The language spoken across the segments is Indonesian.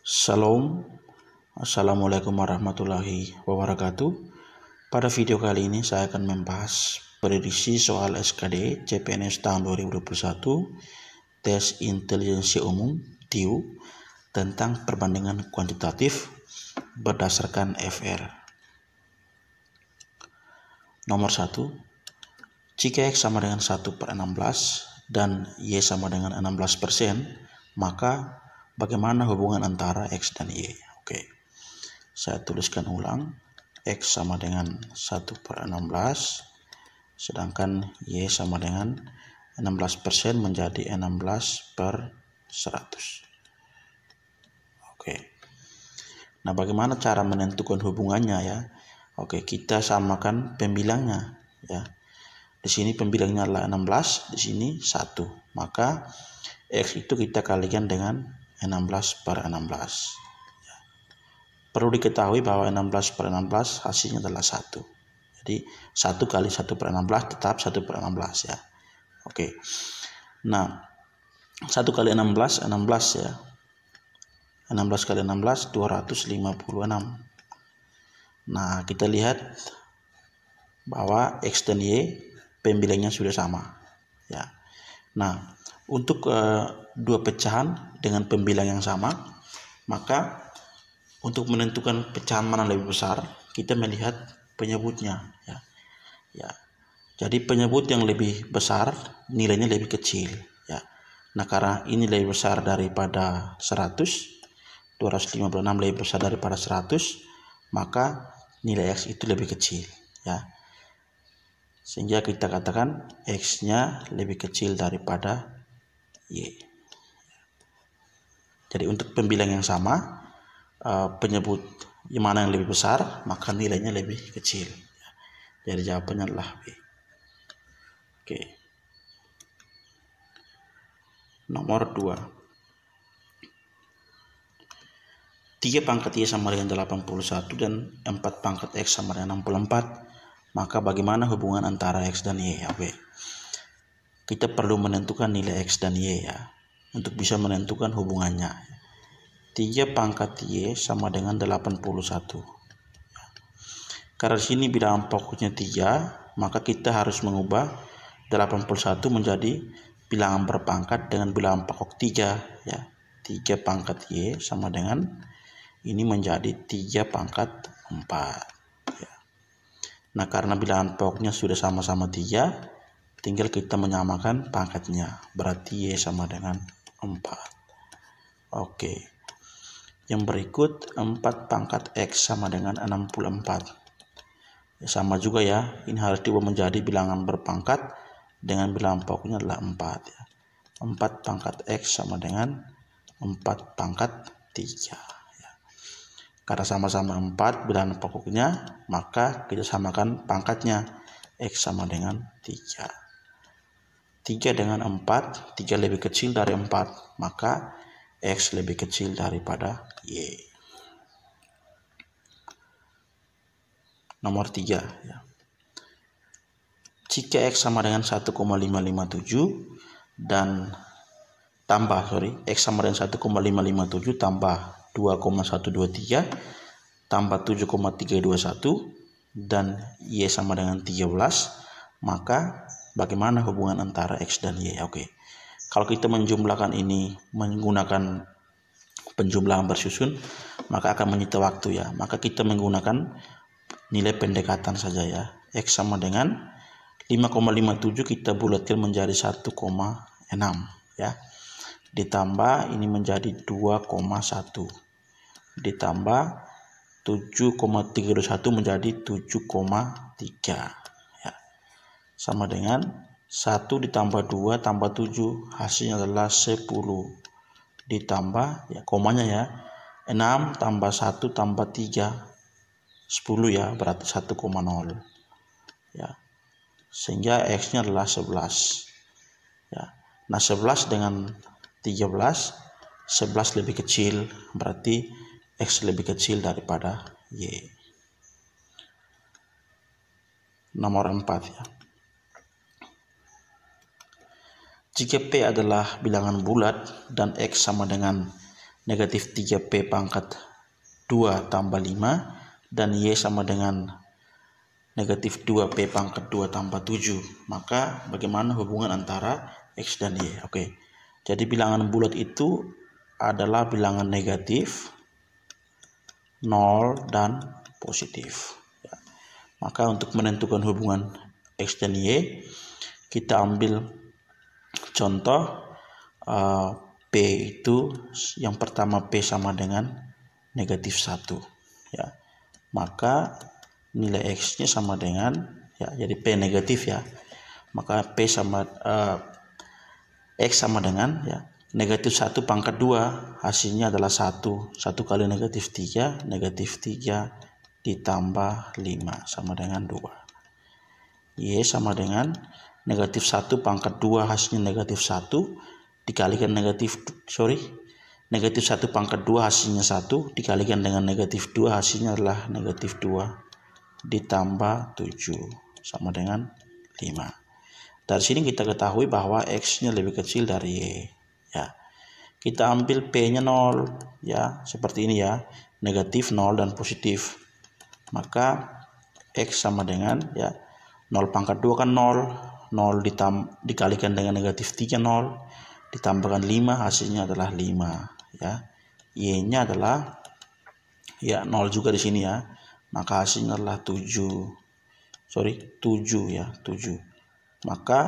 Shalom, Assalamualaikum warahmatullahi wabarakatuh. Pada video kali ini saya akan membahas prediksi soal SKD CPNS tahun 2021 Tes Intelijensi Umum TIU tentang perbandingan kuantitatif berdasarkan FR. Nomor 1, jika X sama dengan 1/16 dan Y sama dengan 16%, maka bagaimana hubungan antara X dan Y? Oke, saya tuliskan ulang. X sama dengan 1/16, sedangkan Y sama dengan 16% menjadi 16/100. Oke, nah bagaimana cara menentukan hubungannya ya? Oke, kita samakan pembilangnya ya. Di sini pembilangnya adalah 16, di sini 1. Maka X itu kita kalikan dengan 16/16. Perlu diketahui bahwa 16/16 hasilnya adalah 1. Jadi 1 kali 1/16 tetap 1/16 ya. Oke. Nah, 1 kali 16 ya. 16 kali 16 256. Nah, kita lihat bahwa X dan Y pembilangnya sudah sama ya. Nah, untuk dua pecahan dengan pembilang yang sama, maka untuk menentukan pecahan mana lebih besar, kita melihat penyebutnya ya. Jadi penyebut yang lebih besar nilainya lebih kecil ya. Nah, karena ini lebih besar daripada 100, 256 lebih besar daripada 100, maka nilai X itu lebih kecil ya. Sehingga kita katakan X-nya lebih kecil daripada Y. Jadi untuk pembilang yang sama, penyebut yang mana yang lebih besar, maka nilainya lebih kecil. Jadi jawabannya adalah B. Oke. Nomor 2. 3 pangkat Y sama dengan 81 dan 4 pangkat X sama dengan 64. Maka bagaimana hubungan antara X dan Y? Oke. Kita perlu menentukan nilai X dan Y ya, untuk bisa menentukan hubungannya. 3 pangkat Y sama dengan 81. Karena di sini bilangan pokoknya 3, maka kita harus mengubah 81 menjadi bilangan berpangkat dengan bilangan pokok 3 ya. 3 pangkat Y sama dengan ini menjadi 3 pangkat 4 ya. Nah, karena bilangan pokoknya sudah sama-sama 3, tinggal kita menyamakan pangkatnya, berarti Y sama dengan 4. Oke. Yang berikut 4 pangkat X sama dengan 64. Ya, sama juga ya, ini harus diubah menjadi bilangan berpangkat dengan bilangan pokoknya adalah 4 ya. 4 pangkat X sama dengan 4 pangkat 3 ya. Karena sama-sama 4 bilangan pokoknya, maka kita samakan pangkatnya, X sama dengan 3. 3 dengan 4, 3 lebih kecil dari 4, maka X lebih kecil daripada Y. Nomor 3 ya. Jika X sama dengan 1,557 dan X sama dengan 1,557 tambah 2,123 tambah 7,321 dan Y sama dengan 13, maka bagaimana hubungan antara X dan Y? Oke. Kalau kita menjumlahkan ini menggunakan penjumlahan bersusun, maka akan menyita waktu ya. Maka kita menggunakan nilai pendekatan saja ya. X sama dengan 5,57 kita bulatkan menjadi 1,6 ya. Ditambah ini menjadi 2,1. Ditambah 7,321 menjadi 7,3 ya. Sama dengan 1 ditambah 2 tambah 7, hasilnya adalah 10. Ditambah ya komanya ya, 6 tambah 1 tambah 3, 10 ya, berarti 1,0 ya. Sehingga X-nya adalah 11 ya. Nah, 11 dengan 13, 11 lebih kecil, berarti X lebih kecil daripada Y. Nomor 4 ya. Jika P adalah bilangan bulat dan X sama dengan negatif 3P pangkat 2 tambah 5, dan Y sama dengan negatif 2P pangkat 2 tambah 7. Maka bagaimana hubungan antara X dan Y? Oke. Jadi bilangan bulat itu adalah bilangan negatif, 0, dan positif. Ya. Maka untuk menentukan hubungan X dan Y, kita ambil contoh P itu yang pertama P sama dengan negatif 1. Ya. Maka nilai X-nya sama dengan, ya, jadi P negatif ya. Maka P sama X sama dengan, ya, negatif 1 pangkat 2, hasilnya adalah 1. 1 kali negatif 3, negatif 3 ditambah 5 sama dengan 2. Y sama dengan negatif 1 pangkat 2, hasilnya negatif 1 dikalikan negatif 1 pangkat 2, hasilnya 1 dikalikan dengan negatif 2, hasilnya adalah negatif 2 ditambah 7 sama dengan 5. Dari sini kita ketahui bahwa X-nya lebih kecil dari Y. Ya. Kita ambil P-nya 0, ya, seperti ini ya, negatif, 0, dan positif. Maka X sama dengan, ya, 0 pangkat 2 kan 0, 0 dikalikan dengan negatif 3, 0, ditambahkan 5, hasilnya adalah 5. Ya. Y-nya adalah, ya, 0 juga di sini ya. Maka hasilnya adalah 7 ya, 7. Maka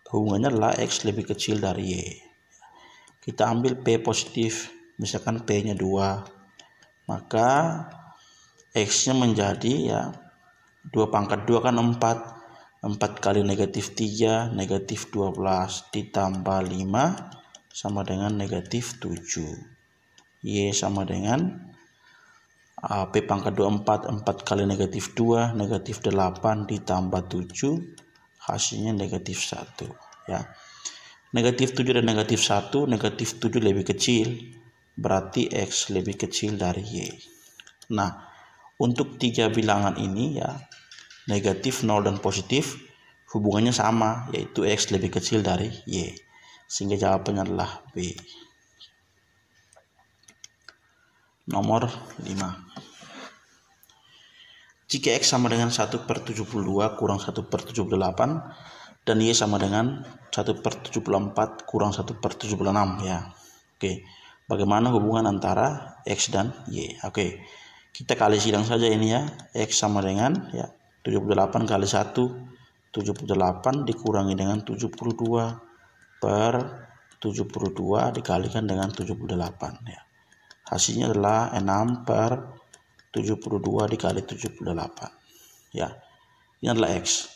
hubungannya adalah X lebih kecil dari Y. Kita ambil P positif, misalkan P-nya 2, maka X-nya menjadi, ya, 2 pangkat 2 kan 4, 4 kali negatif 3, negatif 12 ditambah 5 sama dengan negatif 7. Y sama dengan P pangkat 2 4 kali negatif 2, negatif 8 ditambah 7, hasilnya negatif 1. Ya. Negatif 7 dan negatif 1, negatif 7 lebih kecil, berarti X lebih kecil dari Y. Nah, untuk 3 bilangan ini, ya, negatif, 0, dan positif, hubungannya sama, yaitu X lebih kecil dari Y. Sehingga jawabannya adalah B. Nomor 5. Jika X sama dengan 1/72 kurang 1/78 dan Y sama dengan 1/74 kurang 1/76, ya. Oke. Bagaimana hubungan antara X dan Y? Oke. Kita kali sidang saja ini ya. X sama dengan, ya, 78 kali 1, 78 dikurangi dengan 72/72 dikalikan dengan 78, ya. Hasilnya adalah 6/72 dikali 78. Ya. Ini adalah X.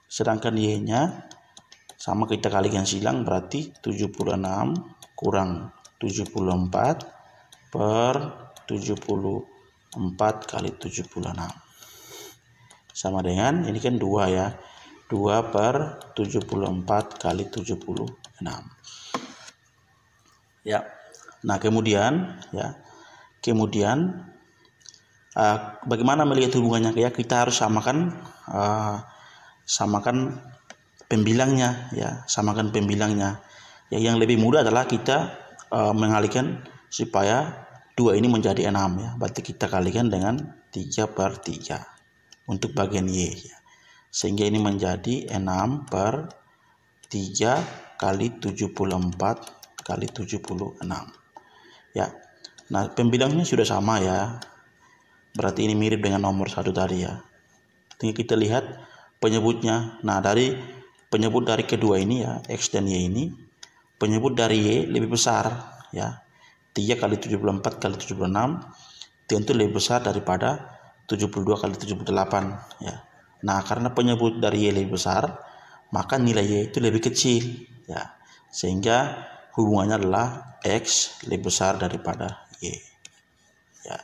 Sedangkan Y-nya sama, kita kalikan silang, berarti 76 kurang 74/74 kali 76. Sama dengan, ini kan 2 ya. 2/74 kali 76. Ya. Nah, kemudian, ya. Bagaimana melihat hubungannya? Ya, kita harus samakan pembilangnya, ya, samakan pembilangnya. Ya, yang lebih mudah adalah kita mengalihkan supaya 2 ini menjadi 6, ya. Berarti kita kalikan dengan 3/3 untuk bagian Y, ya. Sehingga ini menjadi 6/3 kali 74 kali 76. Ya. Nah, pembilangnya sudah sama ya. Berarti ini mirip dengan nomor 1 tadi ya. Tinggal kita lihat penyebutnya. Nah, dari penyebut dari kedua ini ya, X dan Y ini, penyebut dari Y lebih besar ya. 3 kali 74 kali 76 tentu lebih besar daripada 72 kali 78 ya. Nah, karena penyebut dari Y lebih besar, maka nilai Y itu lebih kecil ya. Sehingga hubungannya adalah X lebih besar daripada Y. Ya.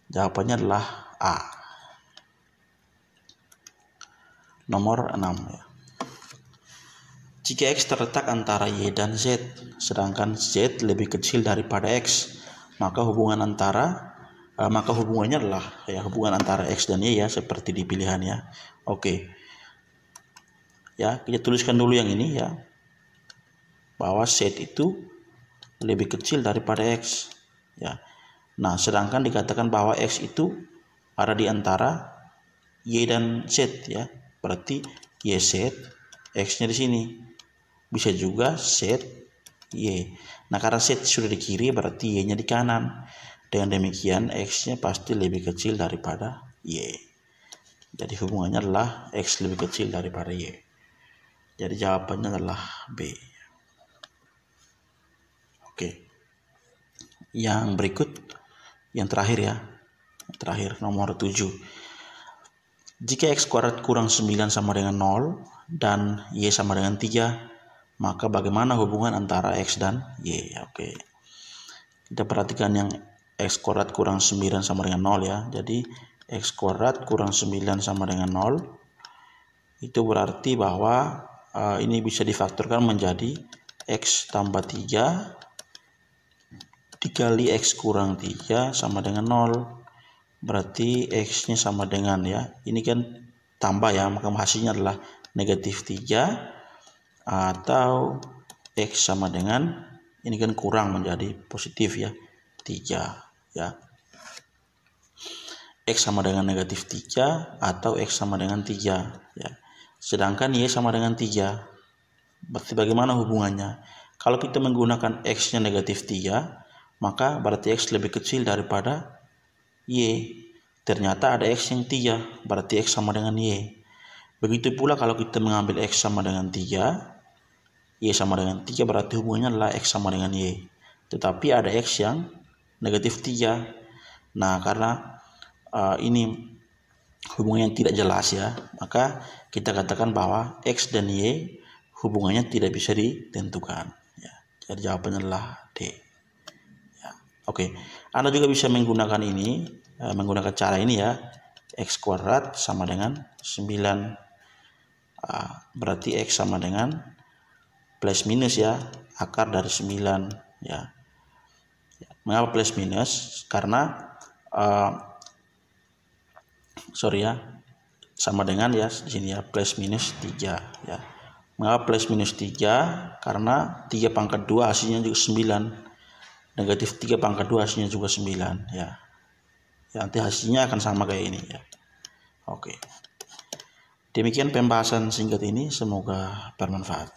Jawabannya adalah A. Nomor 6 ya. Jika X terletak antara Y dan Z, sedangkan Z lebih kecil daripada X, maka hubungannya adalah, ya, hubungan antara X dan Y, ya, seperti di pilihan ya. Oke. Ya, kita tuliskan dulu yang ini ya. Bahwa Z itu lebih kecil daripada X. Ya. Nah, sedangkan dikatakan bahwa X itu ada di antara Y dan Z ya. Berarti YZ, X-nya di sini. Bisa juga Z, Y. Nah, karena Z sudah di kiri berarti Y-nya di kanan. Dengan demikian X-nya pasti lebih kecil daripada Y. Jadi hubungannya adalah X lebih kecil daripada Y. Jadi jawabannya adalah B. Oke. Yang berikut, yang terakhir ya. Terakhir nomor 7. Jika X kuadrat kurang 9 sama dengan 0 dan Y sama dengan 3, maka bagaimana hubungan antara X dan Y? Oke. Kita perhatikan yang X kuadrat kurang 9 sama dengan 0 ya. Jadi X kuadrat kurang 9 sama dengan 0. Itu berarti bahwa ini bisa difaktorkan menjadi X tambah 3 dikali X kurang 3 sama dengan 0. Berarti X-nya sama dengan ya. Ini kan tambah ya, maka hasilnya adalah negatif 3 atau X sama dengan, ini kan kurang menjadi positif ya, 3 ya. X sama dengan negatif 3 atau X sama dengan 3 ya. Sedangkan Y sama dengan 3. Berarti bagaimana hubungannya? Kalau kita menggunakan X-nya negatif 3, maka berarti X lebih kecil daripada Y. Ternyata ada X yang 3, berarti X sama dengan Y. Begitu pula kalau kita mengambil X sama dengan 3, Y sama dengan 3, berarti hubungannya adalah X sama dengan Y. Tetapi ada X yang negatif 3. Nah, karena ini hubungannya tidak jelas ya, maka kita katakan bahwa X dan Y hubungannya tidak bisa ditentukan ya. Jadi jawabannya adalah D ya. Oke, Anda juga bisa menggunakan ini, menggunakan cara ini ya. X kuadrat sama dengan 9, berarti X sama dengan plus minus ya, akar dari 9 ya. Mengapa plus minus? Karena sama dengan ya di sini ya, plus minus 3 ya. Mengapa plus minus 3? Karena 3 pangkat 2 hasilnya juga 9. Negatif 3 pangkat 2 hasilnya juga 9 ya. Ya, nanti hasilnya akan sama kayak ini ya. Oke. Demikian pembahasan singkat ini, semoga bermanfaat.